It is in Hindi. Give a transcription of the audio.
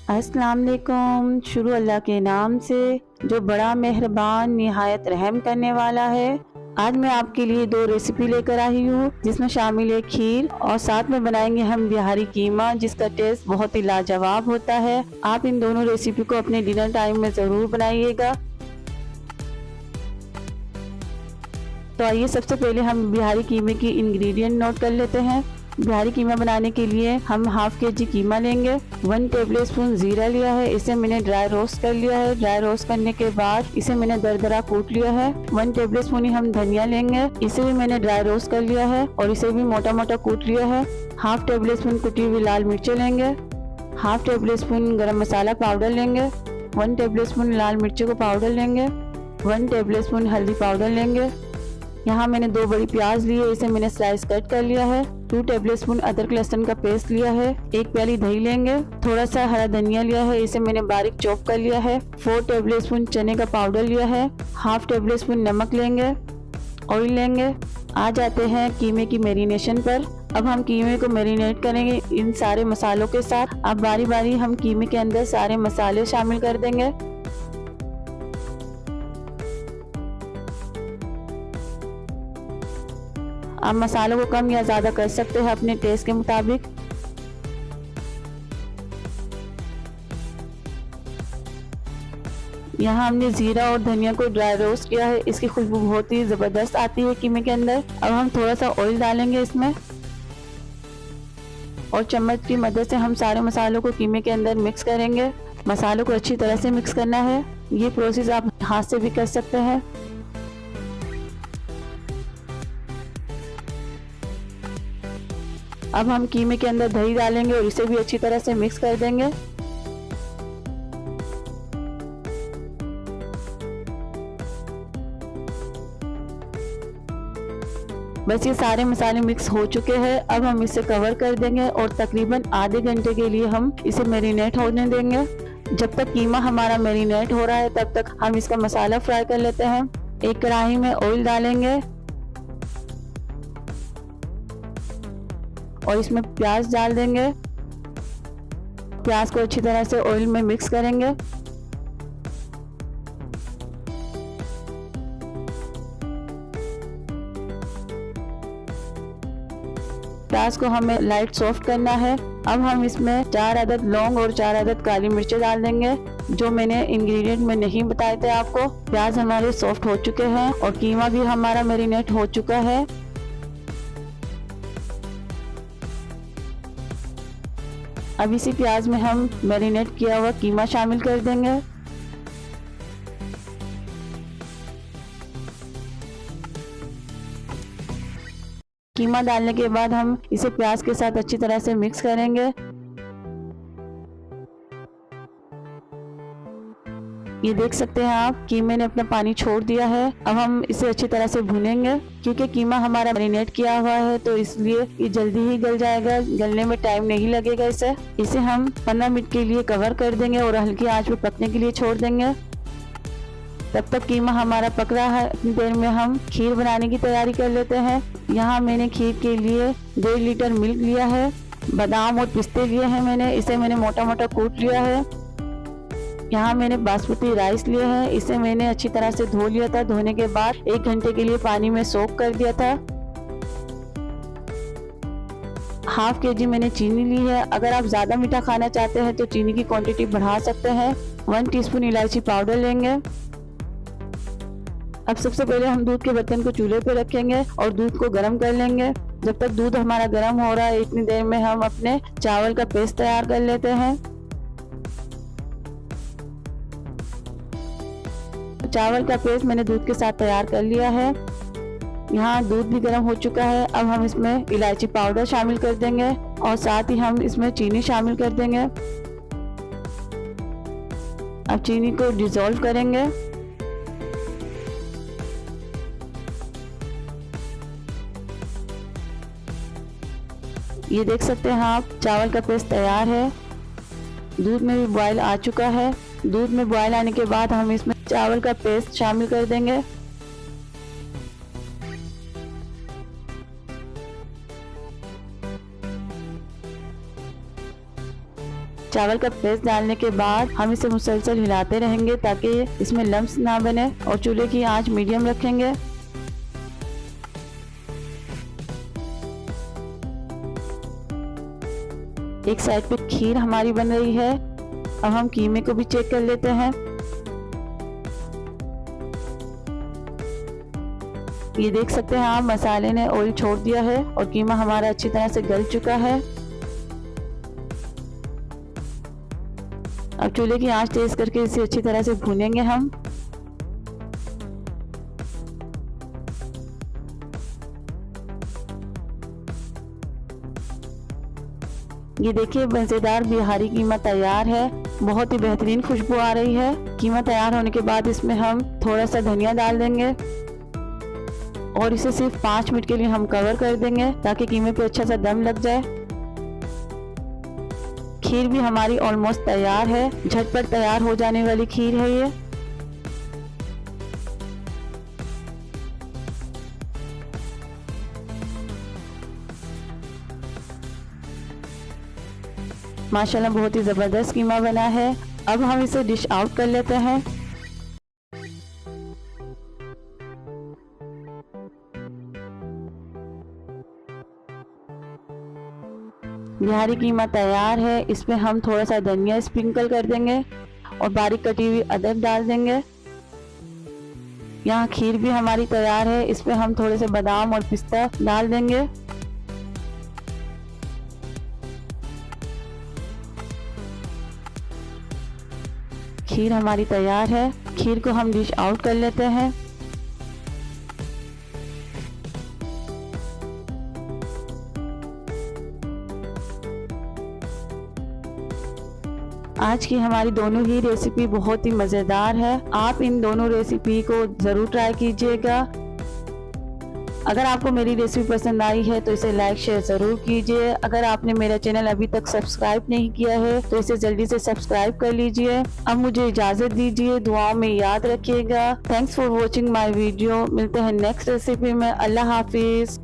अस्सलाम वालेकुम। शुरू अल्लाह के नाम से जो बड़ा मेहरबान निहायत रहम करने वाला है। आज मैं आपके लिए 2 रेसिपी लेकर आई हूँ जिसमें शामिल है खीर और साथ में बनाएंगे हम बिहारी कीमा जिसका टेस्ट बहुत ही लाजवाब होता है। आप इन दोनों रेसिपी को अपने डिनर टाइम में ज़रूर बनाइएगा। तो आइए सबसे पहले हम बिहारी कीमे की इंग्रेडिएंट नोट कर लेते हैं। बिहारी कीमा बनाने के लिए हम हाफ के-जी कीमा लेंगे। 1 टेबलस्पून जीरा लिया है, इसे मैंने ड्राई रोस्ट कर लिया है। ड्राई रोस्ट करने के बाद इसे मैंने दरदरा कूट लिया है। 1 टेबलस्पून ही हम धनिया लेंगे, इसे भी मैंने ड्राई रोस्ट कर लिया है और इसे भी मोटा मोटा कूट लिया है। हाफ टेबलस्पून कुटी हुई लाल मिर्चें लेंगे। हाफ टेबलस्पून गरम मसाला पाउडर लेंगे। 1 टेबलस्पून लाल मिर्ची को पाउडर लेंगे। 1 टेबलस्पून हल्दी पाउडर लेंगे। यहाँ मैंने 2 बड़ी प्याज ली है, इसे मैंने स्लाइस कट कर लिया है। 2 टेबलस्पून अदरक लहसुन का पेस्ट लिया है। 1 प्याली दही लेंगे। थोड़ा सा हरा धनिया लिया है, इसे मैंने बारीक चॉप कर लिया है। 4 टेबलस्पून चने का पाउडर लिया है। हाफ टेबलस्पून नमक लेंगे। ऑयल लेंगे। आ जाते हैं कीमे की मैरिनेशन पर। अब हम कीमे को मैरिनेट करेंगे इन सारे मसालों के साथ। अब बारी बारी हम कीमे के अंदर सारे मसाले शामिल कर देंगे। आप मसालों को कम या ज़्यादा कर सकते हैं अपने टेस्ट के मुताबिक। यहाँ हमने जीरा और धनिया को ड्राई रोस्ट किया है, इसकी खुशबू बहुत ही ज़बरदस्त आती है कीमे के अंदर। अब हम थोड़ा सा ऑयल डालेंगे इसमें और चम्मच की मदद से हम सारे मसालों को कीमे के अंदर मिक्स करेंगे। मसालों को अच्छी तरह से मिक्स करना है। ये प्रोसेस आप हाथ से भी कर सकते हैं। अब हम कीमे के अंदर दही डालेंगे और इसे भी अच्छी तरह से मिक्स कर देंगे। बस ये सारे मसाले मिक्स हो चुके हैं। अब हम इसे कवर कर देंगे और तकरीबन आधे घंटे के लिए हम इसे मैरिनेट होने देंगे। जब तक कीमा हमारा मैरिनेट हो रहा है तब तक हम इसका मसाला फ्राई कर लेते हैं। एक कढ़ाई में ऑयल डालेंगे और इसमें प्याज डाल देंगे। प्याज को अच्छी तरह से ऑयल में मिक्स करेंगे। प्याज को हमें लाइट सॉफ्ट करना है। अब हम इसमें 4 अदद लौंग और 4 अदद काली मिर्चें डाल देंगे जो मैंने इंग्रेडिएंट में नहीं बताए थे आपको। प्याज हमारे सॉफ्ट हो चुके हैं और कीमा भी हमारा मैरिनेट हो चुका है। अब इसी प्याज में हम मैरिनेट किया हुआ कीमा शामिल कर देंगे। कीमा डालने के बाद हम इसे प्याज के साथ अच्छी तरह से मिक्स करेंगे। ये देख सकते हैं आप कीमे ने अपना पानी छोड़ दिया है। अब हम इसे अच्छी तरह से भूनेंगे। क्योंकि कीमा हमारा मैरिनेट किया हुआ है तो इसलिए ये जल्दी ही गल जाएगा, गलने में टाइम नहीं लगेगा। इसे हम 15 मिनट के लिए कवर कर देंगे और हल्की आंच पे पकने के लिए छोड़ देंगे। तब तक कीमा हमारा पक रहा है। इतनी देर में हम खीर बनाने की तैयारी कर लेते हैं। यहाँ मैंने खीर के लिए 1.5 लीटर मिल्क लिया है। बादाम और पिस्ते लिए हैं मैंने, इसे मैंने मोटा मोटा कूट लिया है। यहाँ मैंने बासमती राइस लिए हैं, इसे मैंने अच्छी तरह से धो लिया था। धोने के बाद 1 घंटे के लिए पानी में सोक कर दिया था। हाफ के-जी मैंने चीनी ली है। अगर आप ज़्यादा मीठा खाना चाहते हैं तो चीनी की क्वांटिटी बढ़ा सकते हैं। 1 टीस्पून इलायची पाउडर लेंगे। अब सबसे पहले हम दूध के बर्तन को चूल्हे पे रखेंगे और दूध को गर्म कर लेंगे। जब तक दूध हमारा गर्म हो रहा है इतनी देर में हम अपने चावल का पेस्ट तैयार कर लेते हैं। चावल का पेस्ट मैंने दूध के साथ तैयार कर लिया है। यहाँ दूध भी गर्म हो चुका है। अब हम इसमें इलायची पाउडर शामिल कर देंगे और साथ ही हम इसमें चीनी शामिल कर देंगे। अब चीनी को डिसॉल्व करेंगे। ये देख सकते हैं आप चावल का पेस्ट तैयार है। दूध में भी बॉयल आ चुका है। दूध में बॉयल आने के बाद हम इसमें चावल का पेस्ट शामिल कर देंगे। चावल का पेस्ट डालने के बाद हम इसे मुसलसल हिलाते रहेंगे ताकि इसमें लम्स ना बने और चूल्हे की आंच मीडियम रखेंगे। एक साइड पे खीर हमारी बन रही है। अब हम कीमे को भी चेक कर लेते हैं। ये देख सकते हैं आप, मसाले ने ऑयल छोड़ दिया है और कीमा हमारा अच्छी तरह से गल चुका है। अब चूल्हे की आंच तेज करके इसे अच्छी तरह से भूनेंगे हम। ये देखिए मजेदार बिहारी कीमा तैयार है। बहुत ही बेहतरीन खुशबू आ रही है। कीमा तैयार होने के बाद इसमें हम थोड़ा सा धनिया डाल देंगे और इसे सिर्फ 5 मिनट के लिए हम कवर कर देंगे ताकि कीमे पे अच्छा सा दम लग जाए। खीर भी हमारी ऑलमोस्ट तैयार है। झटपट तैयार हो जाने वाली खीर है ये। माशाल्लाह बहुत ही जबरदस्त कीमा बना है। अब हम इसे डिश आउट कर लेते हैं। बिहारी कीमा तैयार है। इसमें हम थोड़ा सा धनिया स्प्रिंकल कर देंगे और बारीक कटी हुई अदरक डाल देंगे। यहाँ खीर भी हमारी तैयार है। इसमें हम थोड़े से बादाम और पिस्ता डाल देंगे। खीर हमारी तैयार है। खीर को हम डिश आउट कर लेते हैं। आज की हमारी दोनों ही रेसिपी बहुत ही मज़ेदार है। आप इन दोनों रेसिपी को ज़रूर ट्राई कीजिएगा। अगर आपको मेरी रेसिपी पसंद आई है तो इसे लाइक शेयर ज़रूर कीजिए। अगर आपने मेरा चैनल अभी तक सब्सक्राइब नहीं किया है तो इसे जल्दी से सब्सक्राइब कर लीजिए। अब मुझे इजाज़त दीजिए। दुआओं में याद रखिएगा। Thanks for watching my video. मिलते हैं नेक्स्ट रेसिपी में। अल्लाह हाफिज़।